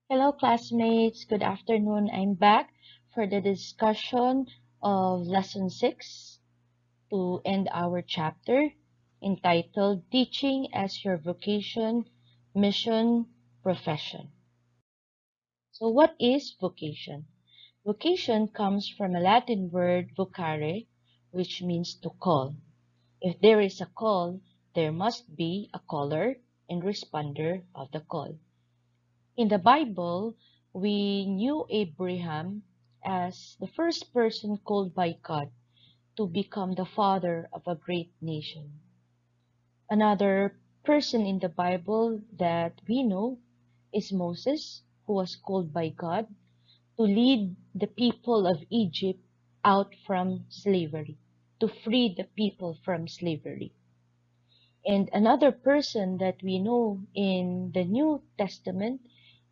Hello, classmates. Good afternoon. I'm back for the discussion of Lesson 6 to end our chapter entitled Teaching as Your Vocation, Mission, Profession. So, what is vocation? Vocation comes from a Latin word vocare, which means to call. If there is a call, there must be a caller and responder of the call. In the Bible, we knew Abraham as the first person called by God to become the father of a great nation. Another person in the Bible that we know is Moses, who was called by God to lead the people of Egypt out from slavery, to free the people from slavery. And another person that we know in the New Testament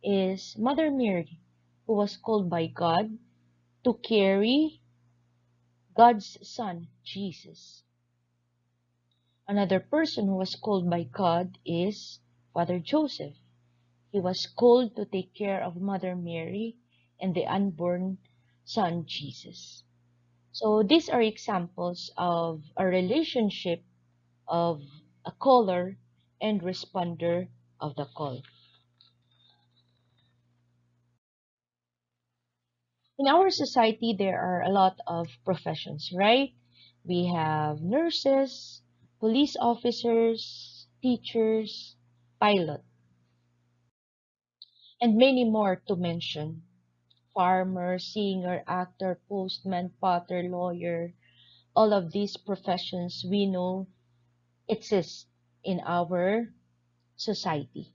is Mother Mary, who was called by God to carry God's Son, Jesus. Another person who was called by God is Father Joseph. He was called to take care of Mother Mary and the unborn son, Jesus. So these are examples of a relationship of a caller and responder of the call. In our society, there are a lot of professions, right? We have nurses, police officers, teachers, pilot, and many more to mention. Farmer, singer, actor, postman, potter, lawyer, all of these professions we know exist in our society.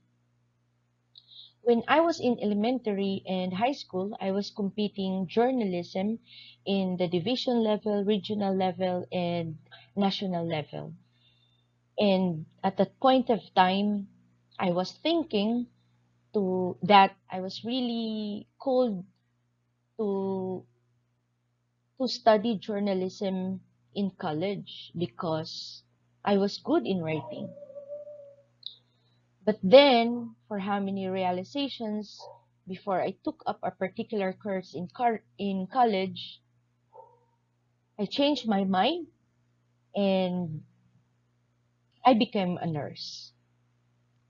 When I was in elementary and high school, I was competing journalism in the division level, regional level, and national level. And at that point of time, I was thinking to that I was really called to study journalism in college because I was good in writing. But then, for how many realizations before I took up a particular course in college, I changed my mind and I became a nurse.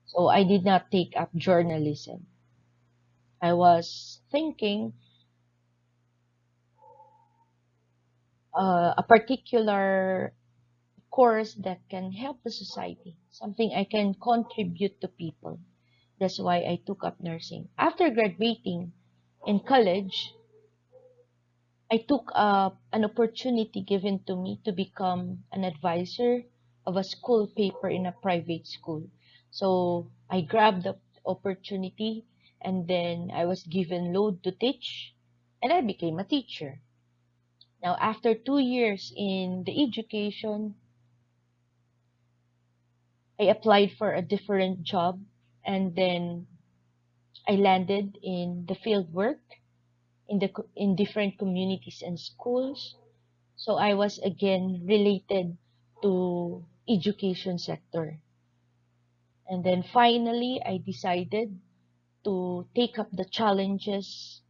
So I did not take up journalism. I was thinking a particular course that can help the society, something I can contribute to people. That's why I took up nursing. After graduating in college, I took up an opportunity given to me to become an advisor of a school paper in a private school. So I grabbed the opportunity and then I was given load to teach and I became a teacher. Now, after 2 years in the education, I applied for a different job and then I landed in the field work in different communities and schools. So I was again related to education sector. And then finally, I decided to take up the challenges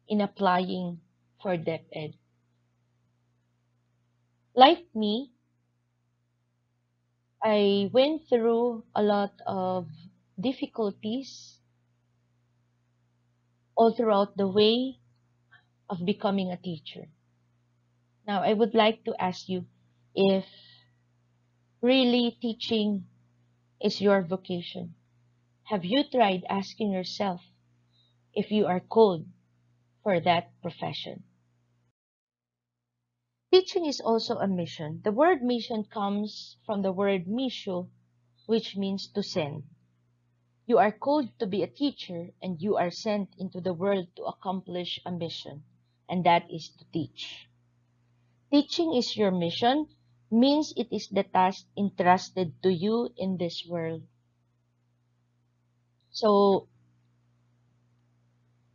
in applying for DepEd. Like me, I went through a lot of difficulties all throughout the way of becoming a teacher. Now, I would like to ask you if really teaching is your vocation. Have you tried asking yourself if you are called for that profession? Teaching is also a mission. The word mission comes from the word misho, which means to send. You are called to be a teacher and you are sent into the world to accomplish a mission, and that is to teach. Teaching is your mission means it is the task entrusted to you in this world. So,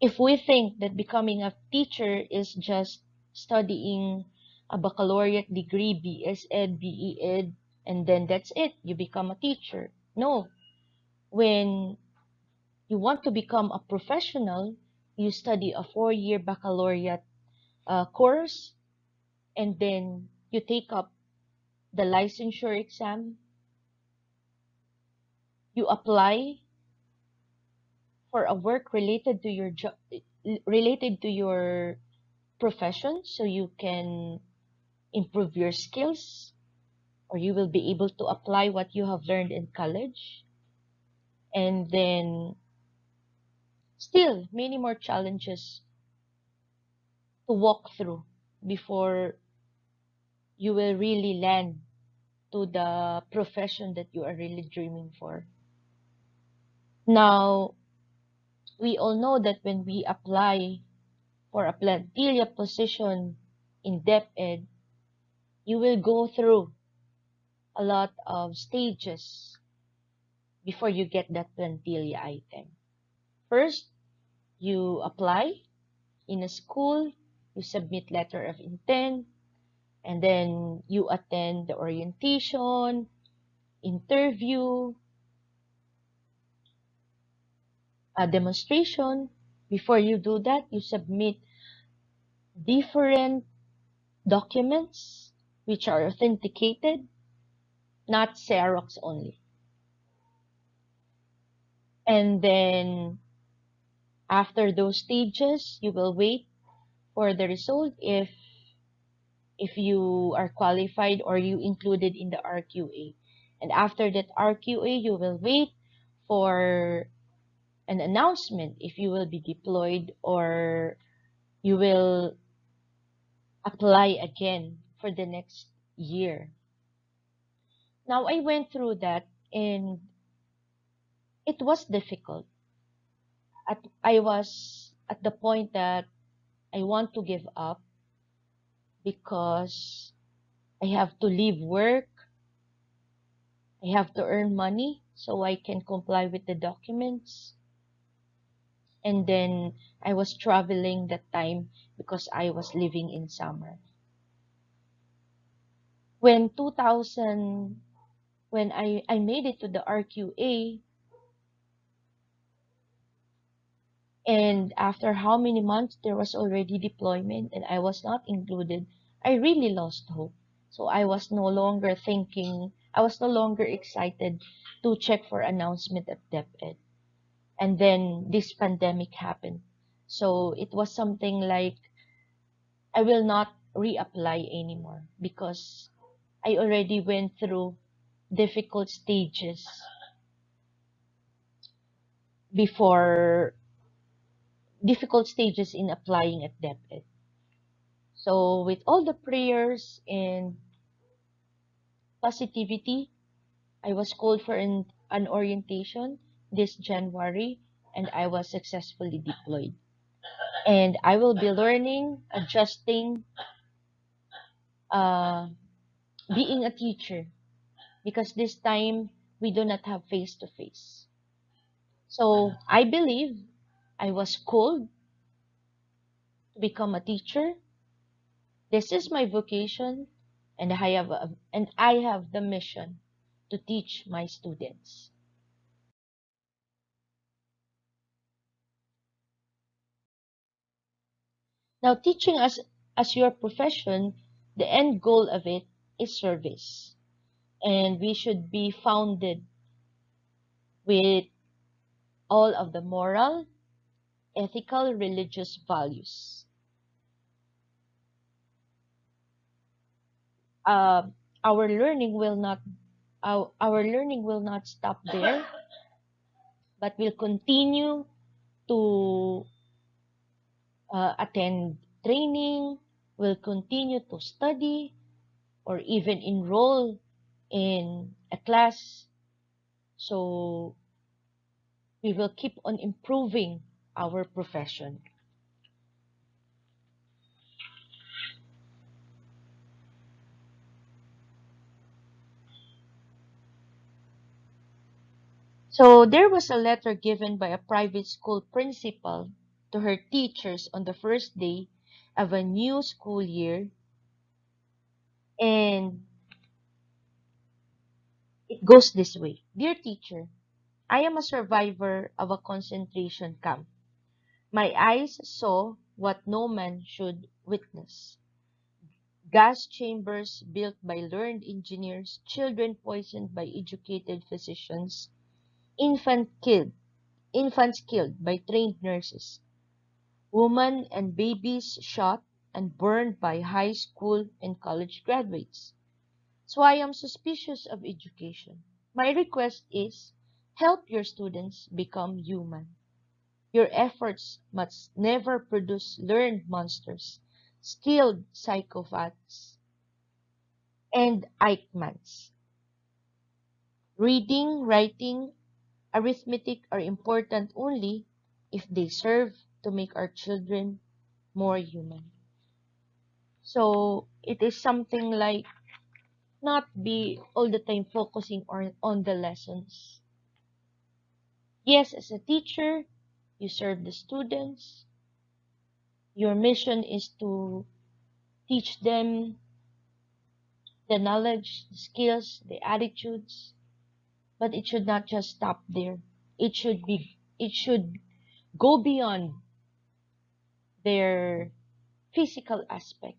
if we think that becoming a teacher is just studying a baccalaureate degree, BS Ed, BE Ed, and then that's it, you become a teacher. No. When you want to become a professional, you study a 4-year baccalaureate course, and then you take up the licensure exam, you apply for a work related to your job, related to your profession, so you can improve your skills, or you will be able to apply what you have learned in college. And then still many more challenges to walk through before you will really land to the profession that you are really dreaming for. Now, we all know that when we apply for a plantilla position in DepEd, you will go through a lot of stages before you get that plantilla item. First, you apply in a school, you submit letter of intent, and then you attend the orientation, interview, a demonstration. Before you do that, you submit different documents which are authenticated, not Xerox only. And then after those stages, you will wait for the result if you are qualified or you included in the RQA. And after that RQA, you will wait for an announcement if you will be deployed or you will apply again for the next year. Now, I went through that and it was difficult. I was at the point that I want to give up because I have to leave work, I have to earn money so I can comply with the documents. And then I was traveling that time because I was living in summer. When 2000, when I made it to the RQA, and after how many months there was already deployment and I was not included, I really lost hope. So I was no longer thinking, I was no longer excited to check for announcement at DepEd. And then this pandemic happened. So it was something like I will not reapply anymore because I already went through difficult stages before difficult stages in applying at DepEd. So with all the prayers and positivity, I was called for an orientation this January and I was successfully deployed. And I will be learning, adjusting, uh, being a teacher because this time we do not have face to face. So I believe I was called to become a teacher. This is my vocation, and I have the mission to teach my students. Now, teaching as your profession, the end goal of it is service, and we should be founded with all of the moral, ethical, religious values. Uh, our learning will not our learning will not stop there, but will continue to attend training, will continue to study, or even enroll in a class. So we will keep on improving our profession. So there was a letter given by a private school principal to her teachers on the first day of a new school year, and it goes this way. Dear teacher, I am a survivor of a concentration camp. My eyes saw what no man should witness. Gas chambers built by learned engineers, children poisoned by educated physicians, infant killed, infants killed by trained nurses, women and babies shot and burned by high school and college graduates. So I am suspicious of education. My request is help your students become human. Your efforts must never produce learned monsters, skilled psychopaths, and Eichmanns. Reading, writing, arithmetic are important only if they serve to make our children more human. So it is something like not be all the time focusing on the lessons. Yes, as a teacher, you serve the students. Your mission is to teach them the knowledge, the skills, the attitudes, but it should not just stop there. It should go beyond their physical aspect.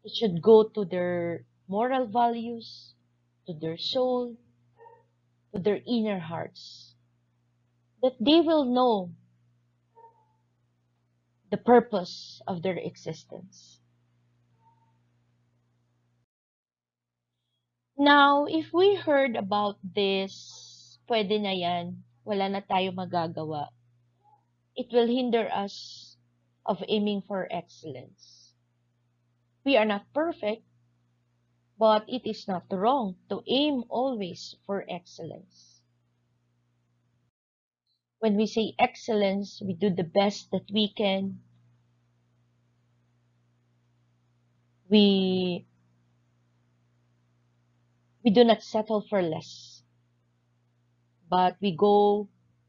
It should go to their moral values, to their soul, to their inner hearts. That they will know the purpose of their existence. Now, if we heard about this, pwede na yan, wala na tayo magagawa. It will hinder us of aiming for excellence. We are not perfect, but it is not wrong to aim always for excellence. When we say excellence, we do the best that we can. We we do not settle for less, but we go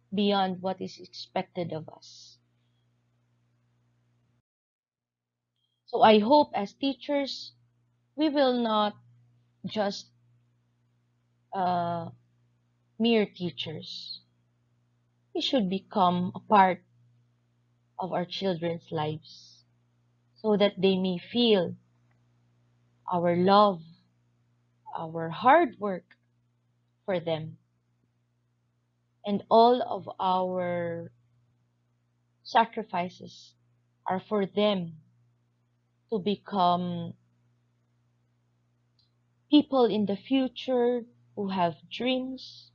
beyond what is expected of us. So I hope as teachers, we will not just uh, mere teachers. We should become a part of our children's lives so that they may feel our love, our hard work for them, and all of our sacrifices are for them to become people in the future who have dreams,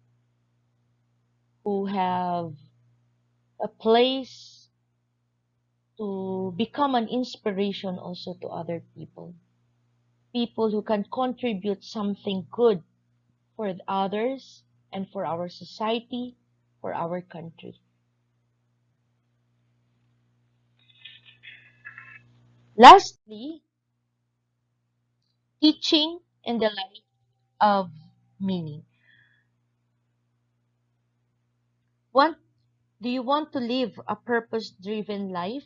who have a place to become an inspiration also to other people. People who can contribute something good for others and for our society, for our country. Lastly, teaching in the light of meaning. Want, do you want to live a purpose-driven life?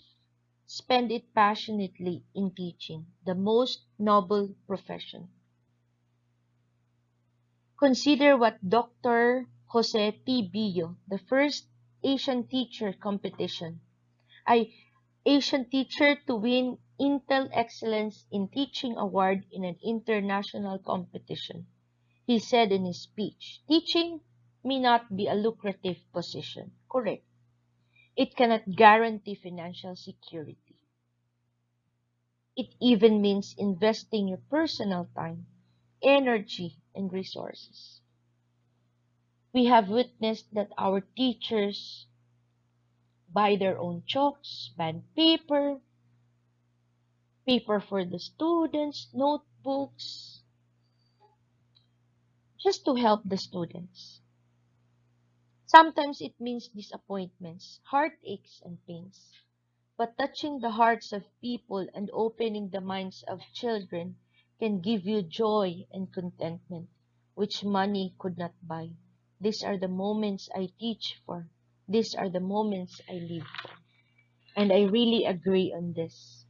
Spend it passionately in teaching, the most noble profession. Consider what Dr. Jose T. Billo, the first Asian teacher competition, I Asian teacher to win Intel Excellence in Teaching Award in an international competition. He said in his speech, teaching may not be a lucrative position. Correct. It cannot guarantee financial security. It even means investing your personal time, energy, and resources. We have witnessed that our teachers buy their own chalks, band paper, paper for the students, notebooks, just to help the students. Sometimes it means disappointments, heartaches, and pains. But touching the hearts of people and opening the minds of children can give you joy and contentment, which money could not buy. These are the moments I teach for. These are the moments I live for. And I really agree on this.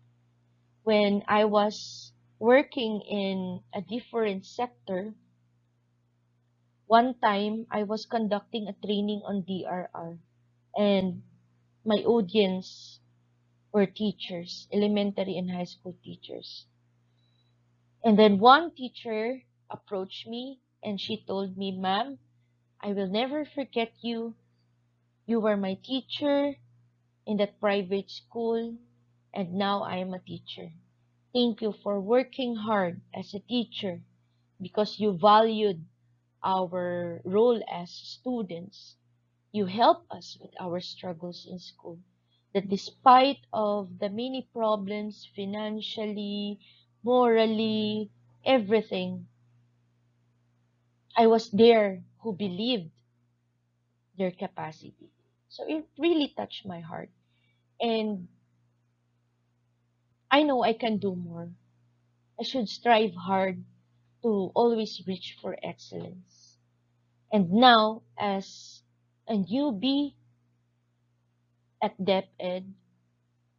When I was working in a different sector, One time, I was conducting a training on DRR, and my audience were teachers, elementary and high school teachers. And then one teacher approached me and she told me, "Ma'am, I will never forget you. You were my teacher in that private school, and now I am a teacher. Thank you for working hard as a teacher because you valued our role as students. You help us with our struggles in school. That despite of the many problems financially, morally, everything, I was there who believed their capacity." So it really touched my heart. And I know I can do more. I should strive hard to always reach for excellence. And now, as a newbie at DepEd,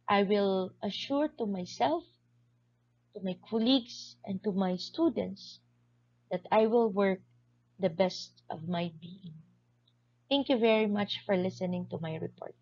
I will assure to myself, to my colleagues, and to my students that I will work the best of my being. Thank you very much for listening to my report.